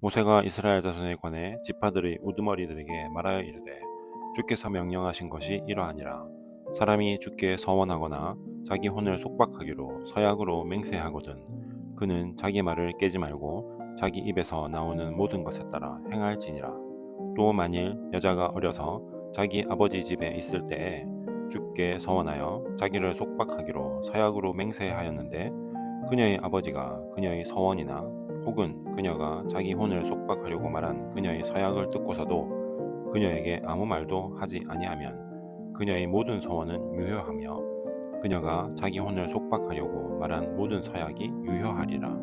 모세가 이스라엘 자손에 관해 지파들의 우두머리들에게 말하여 이르되 주께서 명령하신 것이 이러하니라. 사람이 주께 서원하거나 자기 혼을 속박하기로 서약으로 맹세하거든 그는 자기 말을 깨지 말고 자기 입에서 나오는 모든 것에 따라 행할지니라. 또 만일 여자가 어려서 자기 아버지 집에 있을 때에 주께 서원하여 자기를 속박하기로 서약으로 맹세하였는데 그녀의 아버지가 그녀의 서원이나 혹은 그녀가 자기 혼을 속박하려고 말한 그녀의 서약을 듣고서도 그녀에게 아무 말도 하지 아니하면 그녀의 모든 서원은 유효하며 그녀가 자기 혼을 속박하려고 말한 모든 서약이 유효하리라.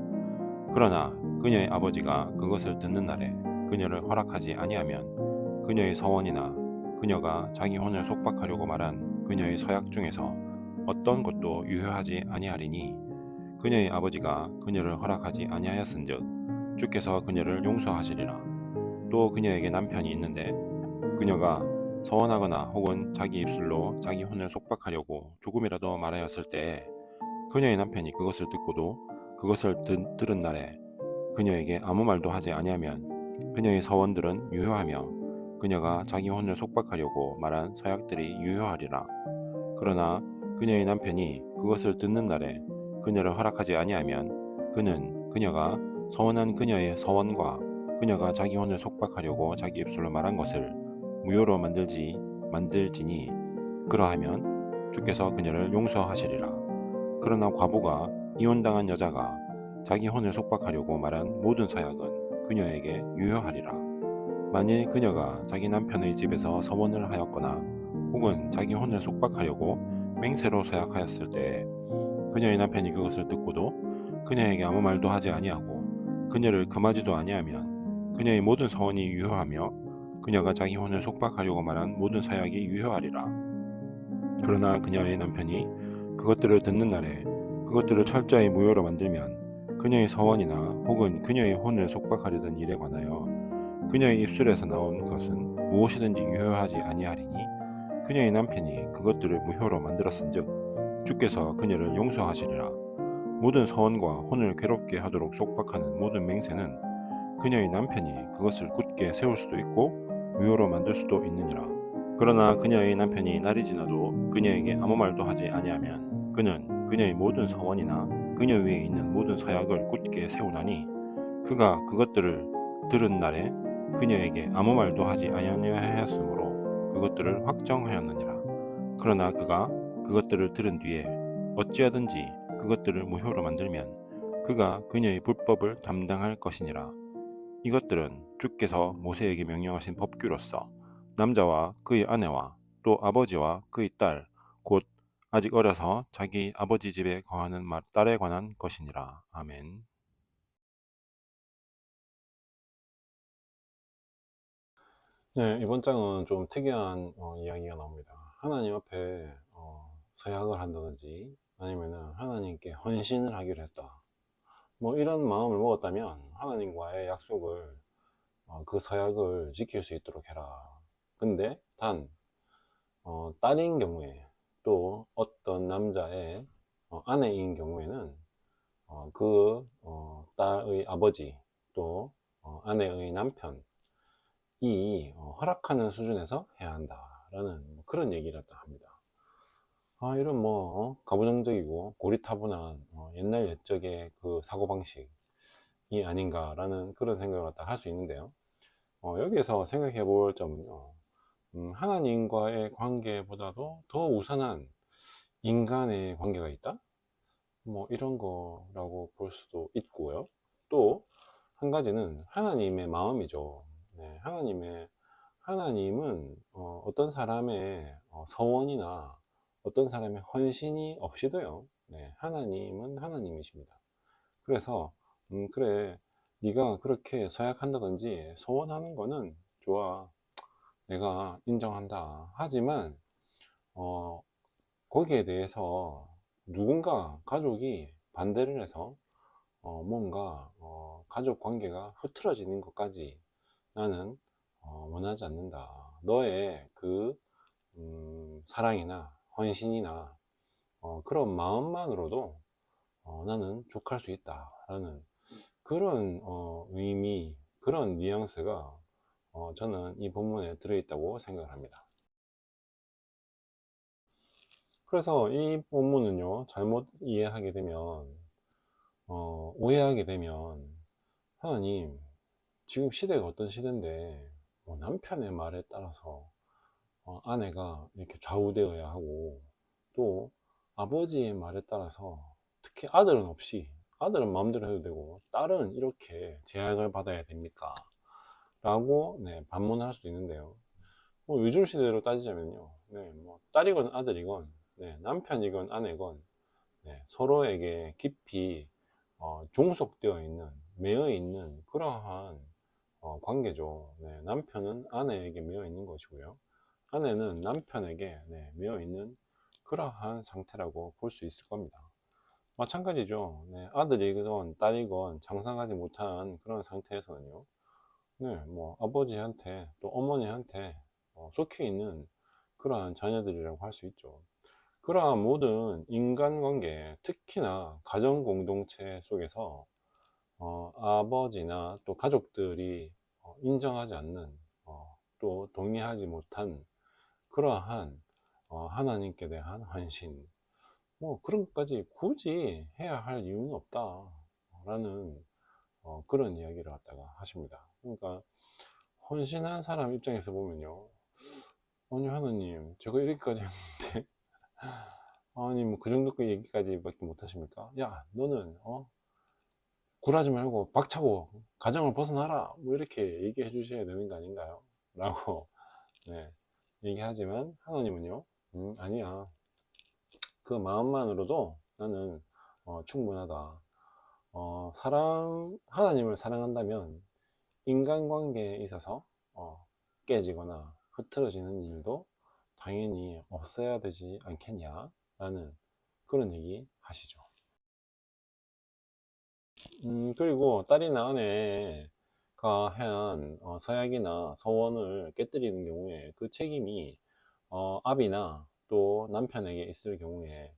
그러나 그녀의 아버지가 그것을 듣는 날에 그녀를 허락하지 아니하면 그녀의 서원이나 그녀가 자기 혼을 속박하려고 말한 그녀의 서약 중에서 어떤 것도 유효하지 아니하리니 그녀의 아버지가 그녀를 허락하지 아니하였은즉 주께서 그녀를 용서하시리라. 또 그녀에게 남편이 있는데 그녀가 서원하거나 혹은 자기 입술로 자기 혼을 속박하려고 조금이라도 말하였을 때에 그녀의 남편이 그것을 듣고도 그것을 들은 날에 그녀에게 아무 말도 하지 아니하면 그녀의 서원들은 유효하며 그녀가 자기 혼을 속박하려고 말한 서약들이 유효하리라. 그러나 그녀의 남편이 그것을 듣는 날에 그녀를 허락하지 아니하면 그는 그녀가 서원한 그녀의 서원과 그녀가 자기 혼을 속박하려고 자기 입술로 말한 것을 무효로 만들지니 그러하면 주께서 그녀를 용서하시리라. 그러나 과부가 이혼당한 여자가 자기 혼을 속박하려고 말한 모든 서약은 그녀에게 유효하리라. 만일 그녀가 자기 남편의 집에서 서원을 하였거나 혹은 자기 혼을 속박하려고 맹세로 서약하였을 때 그녀의 남편이 그것을 듣고도 그녀에게 아무 말도 하지 아니하고 그녀를 금하지도 아니하면 그녀의 모든 서원이 유효하며 그녀가 자기 혼을 속박하려고 말한 모든 서약이 유효하리라. 그러나 그녀의 남편이 그것들을 듣는 날에 그것들을 철저히 무효로 만들면 그녀의 서원이나 혹은 그녀의 혼을 속박하려던 일에 관하여 그녀의 입술에서 나온 것은 무엇이든지 유효하지 아니하리니 그녀의 남편이 그것들을 무효로 만들었은즉 주께서 그녀를 용서하시리라. 모든 서원과 혼을 괴롭게 하도록 속박하는 모든 맹세는 그녀의 남편이 그것을 굳게 세울 수도 있고 무효로 만들 수도 있느니라. 그러나 그녀의 남편이 날이 지나도 그녀에게 아무 말도 하지 아니하면 그는 그녀의 모든 서원이나 그녀 위에 있는 모든 서약을 굳게 세우나니 그가 그것들을 들은 날에 그녀에게 아무 말도 하지 아니하였으므로 그것들을 확정하였느니라. 그러나 그가 그것들을 들은 뒤에 어찌하든지 그것들을 무효로 만들면 그가 그녀의 불법을 담당할 것이니라. 이것들은 주께서 모세에게 명령하신 법규로서 남자와 그의 아내와 또 아버지와 그의 딸, 곧 아직 어려서 자기 아버지 집에 거하는 딸에 관한 것이니라. 아멘. 네, 이번 장은 좀 특이한 이야기가 나옵니다. 하나님 앞에 서약을 한다든지 아니면은 하나님께 헌신을 하기로 했다. 뭐 이런 마음을 먹었다면 하나님과의 약속을 그 서약을 지킬 수 있도록 해라. 근데 단 딸인 경우에 또 어떤 남자의 아내인 경우에는 딸의 아버지 또 아내의 남편이 허락하는 수준에서 해야 한다라는 뭐 그런 얘기를 합니다. 이런 가부장적이고 고리타분한 옛날 옛적의 그 사고방식이 아닌가라는 그런 생각을 갖다 할 수 있는데요. 여기에서 생각해 볼 점은요. 하나님과의 관계보다도 더 우선한 인간의 관계가 있다? 뭐 이런 거라고 볼 수도 있고요. 또 한 가지는 하나님의 마음이죠. 네, 하나님은 어떤 사람의 서원이나 어떤 사람의 헌신이 없이도요. 네, 하나님은 하나님이십니다. 그래서 그래, 네가 그렇게 서약한다든지 소원하는 거는 좋아. 내가 인정한다. 하지만 어, 거기에 대해서 누군가 가족이 반대를 해서 뭔가 가족 관계가 흐트러지는 것까지 나는 원하지 않는다. 너의 그 사랑이나 헌신이나 그런 마음만으로도 나는 족할 수 있다 라는 그런 의미, 그런 뉘앙스가 저는 이 본문에 들어있다고 생각을 합니다. 그래서 이 본문은요, 잘못 이해하게 되면, 오해하게 되면, 하나님, 지금 시대가 어떤 시대인데, 남편의 말에 따라서 아내가 이렇게 좌우되어야 하고, 또 아버지의 말에 따라서, 특히 아들은 없이, 아들은 마음대로 해도 되고, 딸은 이렇게 제약을 받아야 됩니까? 라고, 네, 반문할 수도 있는데요. 요즘 시대로 따지자면요, 네, 딸이건 아들이건, 네, 남편이건 아내건, 네, 서로에게 깊이 종속되어 있는, 매여 있는 그러한 관계죠. 네, 남편은 아내에게 매여 있는 것이고요. 아내는 남편에게, 네, 매여 있는 그러한 상태라고 볼 수 있을 겁니다. 마찬가지죠. 네, 아들이건 딸이건 장성하지 못한 그런 상태에서는요. 네, 아버지한테 또 어머니한테 속해 있는 그러한 자녀들이라고 할 수 있죠. 그러한 모든 인간관계, 특히나 가정 공동체 속에서 아버지나 또 가족들이 인정하지 않는, 또 동의하지 못한 그러한 하나님께 대한 헌신, 그런 것까지 굳이 해야 할 이유는 없다라는 그런 이야기를 갖다가 하십니다. 그러니까 헌신한 사람 입장에서 보면요, 아니 하나님 제가 이렇게까지 했는데 아니 그 정도 그 얘기까지밖에 못 하십니까? 야 너는 굴하지 말고 박차고 가정을 벗어나라, 이렇게 얘기해 주셔야 되는 거 아닌가요? 라고 네, 얘기하지만 하나님은요, 아니야, 그 마음만으로도 나는 충분하다. 하나님을 사랑한다면 인간관계에 있어서 깨지거나 흐트러지는 일도 당연히 없어야 되지 않겠냐 라는 그런 얘기 하시죠. 그리고 딸이나 아내가 한 서약이나 서원을 깨뜨리는 경우에 그 책임이 아비나 또 남편에게 있을 경우에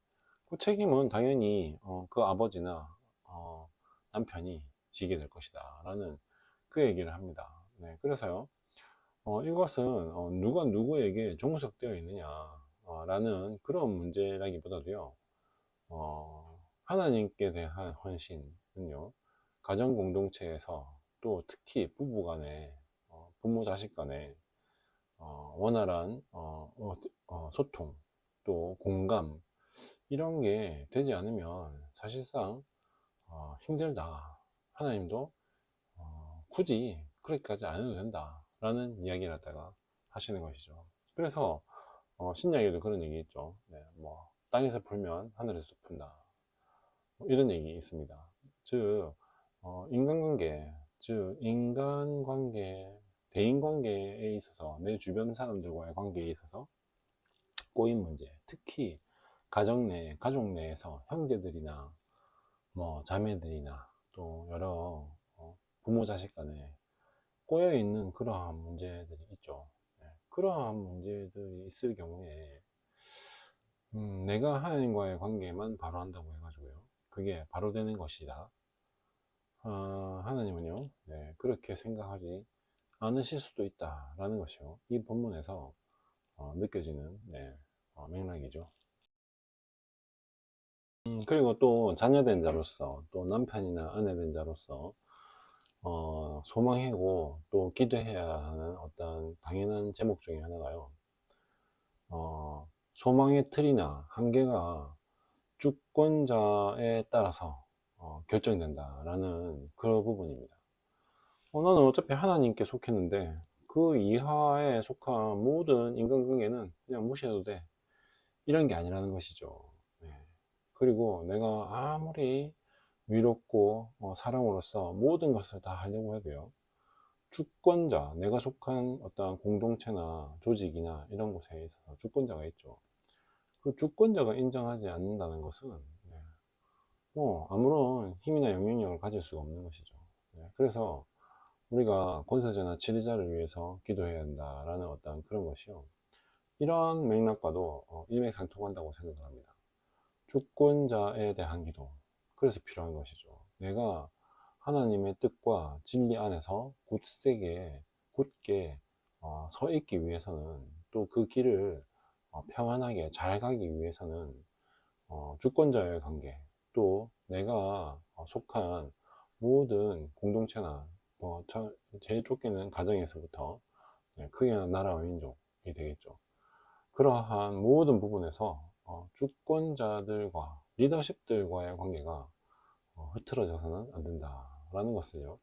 그 책임은 당연히 그 아버지나 어, 남편이 지게 될 것이다 라는 그 얘기를 합니다. 네, 그래서요, 이것은 누가 누구에게 종속되어 있느냐 라는 그런 문제라기보다도요, 하나님께 대한 헌신은요, 가정 공동체에서 또 특히 부부 간에, 부모 자식 간에 원활한 소통, 또 공감, 이런 게 되지 않으면 사실상 힘들다. 하나님도 굳이 그렇게까지 안 해도 된다 라는 이야기를 갖다가 하시는 것이죠. 그래서 신약에도 그런 얘기 있죠. 네, 땅에서 풀면 하늘에서 푼다, 이런 얘기 있습니다. 즉 인간관계, 즉 인간관계, 대인관계에 있어서 내 주변 사람들과의 관계에 있어서 꼬인 문제, 특히 가족 내에서 형제들이나 자매들이나 또 여러 부모 자식 간에 꼬여 있는 그러한 문제들이 있죠. 네, 그러한 문제들이 있을 경우에 내가 하나님과의 관계만 바로 한다고 해가지고요, 그게 바로 되는 것이다. 하나님은요, 네, 그렇게 생각하지 않으실 수도 있다라는 것이요, 이 본문에서 느껴지는, 네, 맥락이죠. 그리고 또 자녀된 자로서, 또 남편이나 아내된 자로서 소망하고 또 기도해야 하는 어떤 당연한 제목 중에 하나가요, 소망의 틀이나 한계가 주권자에 따라서 결정된다라는 그런 부분입니다. 나는 어차피 하나님께 속했는데 그 이하에 속한 모든 인간관계는 그냥 무시해도 돼, 이런 게 아니라는 것이죠. 네. 그리고 내가 아무리 위롭고 사랑으로서 모든 것을 다 하려고 해도요, 주권자, 내가 속한 어떤 공동체나 조직이나 이런 곳에 있어서 주권자가 있죠. 그 주권자가 인정하지 않는다는 것은, 네, 아무런 힘이나 영향력을 가질 수가 없는 것이죠. 네, 그래서 우리가 권세자나 지리자를 위해서 기도해야 한다라는 어떤 그런 것이요, 이런 맥락과도 일맥상통한다고 생각을 합니다. 주권자에 대한 기도, 그래서 필요한 것이죠. 내가 하나님의 뜻과 진리 안에서 굳게 서 있기 위해서는, 또 그 길을 평안하게 잘 가기 위해서는 주권자의 관계, 또 내가 속한 모든 공동체나 제일 좁게는 가정에서부터, 크게는 나라와 민족이 되겠죠. 그러한 모든 부분에서 주권자들과 리더십들과의 관계가 흐트러져서는 안 된다라는 것을요,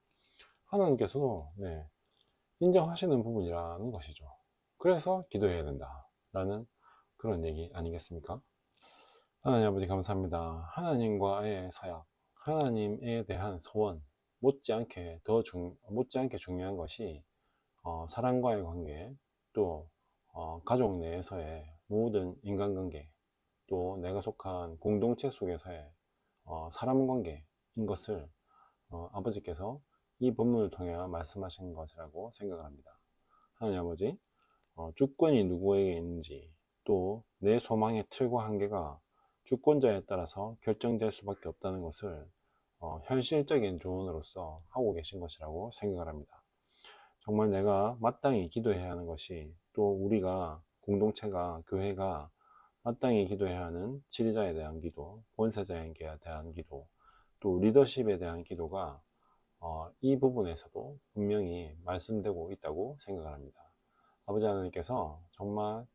하나님께서도 인정하시는 부분이라는 것이죠. 그래서 기도해야 된다라는 그런 얘기 아니겠습니까? 하나님 아버지 감사합니다. 하나님과의 사약, 하나님에 대한 소원, 못지않게 중요한 것이 사람과의 관계, 또 가족 내에서의 모든 인간관계, 또 내가 속한 공동체 속에서의 사람 관계인 것을 아버지께서 이 본문을 통해 말씀하신 것이라고 생각합니다. 하나님 아버지, 주권이 누구에게 있는지, 또 내 소망의 틀과 한계가 주권자에 따라서 결정될 수밖에 없다는 것을 현실적인 조언으로서 하고 계신 것이라고 생각을 합니다. 정말 내가 마땅히 기도해야 하는 것이, 또 우리가 공동체가, 교회가 마땅히 기도해야 하는 지리자에 대한 기도, 권세자에 대한 기도, 또 리더십에 대한 기도가 이 부분에서도 분명히 말씀되고 있다고 생각을 합니다. 아버지 하나님께서 정말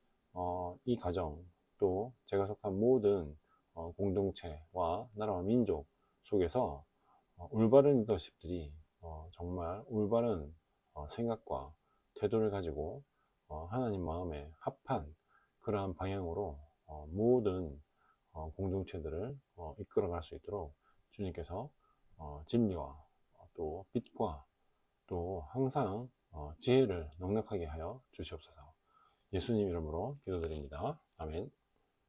이 가정, 또 제가 속한 모든 공동체와 나라와 민족 속에서 올바른 리더십들이 정말 올바른 생각과 태도를 가지고 하나님 마음에 합한 그러한 방향으로 모든 공동체들을 이끌어갈 수 있도록 주님께서 진리와 또 빛과 또 항상 지혜를 넉넉하게 하여 주시옵소서. 예수님 이름으로 기도드립니다. 아멘.